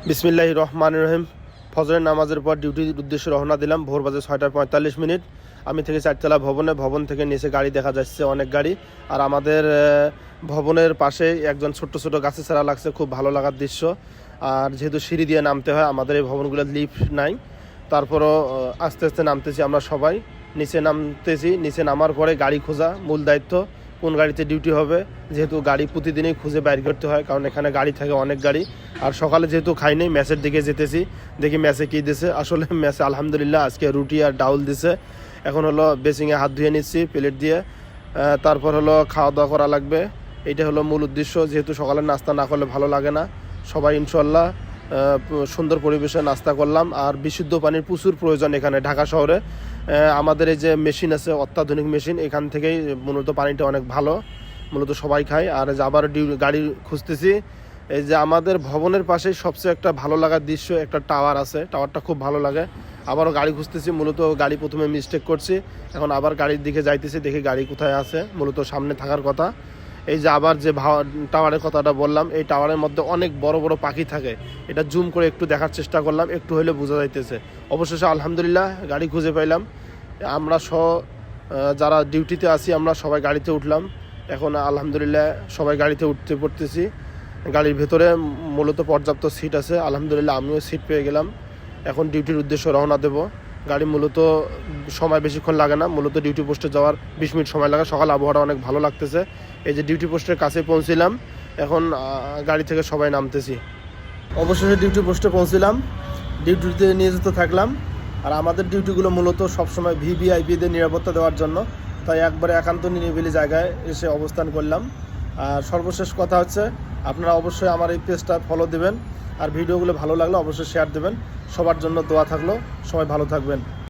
বিসমিল্লাহির রহমানির রহিম। ফজরের নামাজের পর ডিউটির উদ্দেশ্যে রওনা দিলাম। ভোর বাজে 6:45। আমি থেকে চারতলা ভবন থেকে নিচে গাড়ি দেখা যাচ্ছে, অনেক গাড়ি। আর আমাদের ভবনের পাশে একজন ছোট্ট ছোট গাছে ছাড়া লাগছে, খুব ভালো লাগার দৃশ্য। আর যেহেতু সিঁড়ি দিয়ে নামতে হয়, আমাদের এই ভবনগুলোর লিফট নাই, তারপরও আস্তে আস্তে নামতেছি আমরা সবাই। নিচে নামার পরে গাড়ি খোঁজা মূল দায়িত্ব, কোন গাড়িতে ডিউটি হবে। যেহেতু গাড়ি প্রতিদিনই খুঁজে বাইর করতে হয়, কারণ এখানে গাড়ি থাকে অনেক গাড়ি। আর সকালে যেহেতু খাই নেই, ম্যাচের দিকে যেতেছি, দেখি ম্যাচে কী দিছে। আসলে ম্যাচে আলহামদুলিল্লাহ আজকে রুটি আর ডাউল দিছে। এখন হলো বেসিংয়ে হাত ধুয়ে নিচ্ছি প্লেট দিয়ে, তারপর হলো খাওয়া দাওয়া করা লাগবে। এইটা হলো মূল উদ্দেশ্য, যেহেতু সকালের নাস্তা না করলে ভালো লাগে না। সবাই ইনশাল্লাহ সুন্দর পরিবেশে নাস্তা করলাম। আর বিশুদ্ধ পানির প্রচুর প্রয়োজন এখানে ঢাকা শহরে। আমাদের এই যে মেশিন আছে, অত্যাধুনিক মেশিন, এখান থেকেই মূলত পানিটা অনেক ভালো, মূলত সবাই খায়। আর যে আবার গাড়ি খুঁজতেছি, এই যে আমাদের ভবনের পাশেই সবচেয়ে একটা ভালো লাগার দৃশ্য, একটা টাওয়ার আছে, টাওয়ারটা খুব ভালো লাগে। আবারও গাড়ি খুঁজতেছি, মূলত গাড়ি প্রথমে মিস্টেক করছি, এখন আবার গাড়ির দিকে যাইতেছি, দেখি গাড়ি কোথায় আছে, মূলত সামনে থাকার কথা। এই যে আবার যে টাওয়ারের কথাটা বললাম, এই টাওয়ারের মধ্যে অনেক বড় বড় পাখি থাকে। এটা জুম করে একটু দেখার চেষ্টা করলাম, একটু হলে বোঝা যাইতেছে। অবশেষে আলহামদুলিল্লাহ গাড়ি খুঁজে পাইলাম। আমরা যারা ডিউটিতে আছি, আমরা সবাই গাড়িতে উঠলাম। এখন আলহামদুলিল্লাহ সবাই গাড়িতে উঠতে পড়তেছি। গাড়ির ভেতরে মূলত পর্যাপ্ত সিট আছে, আলহামদুলিল্লাহ আমিও সিট পেয়ে গেলাম। এখন ডিউটির উদ্দেশ্যে রওনা দেব। গাড়ি মূলত সময় বেশিক্ষণ লাগে না, মূলত ডিউটি পোস্টে যাওয়ার 20 মিনিট সময় লাগে। সকাল আবহাওয়াটা অনেক ভালো লাগতেছে। এই যে ডিউটি পোস্টের কাছে পৌঁছিলাম, এখন গাড়ি থেকে সবাই নামতেছি। অবশেষে ডিউটি পোস্টে পৌঁছিলাম, ডিউটিতে নিয়োজিত থাকলাম। আর আমাদের ডিউটিগুলো মূলত সবসময় ভিভিআইপিদের নিরাপত্তা দেওয়ার জন্য, তাই একবারে একান্ত নিরিবিলি জায়গায় এসে অবস্থান করলাম। আর সর্বশেষ কথা হচ্ছে, আপনারা অবশ্যই আমার এই পেজটা ফলো দেবেন, আর ভিডিওগুলো ভালো লাগলে অবশ্যই শেয়ার দেবেন। সবার জন্য দোয়া থাকলো, সবাই ভালো থাকবেন।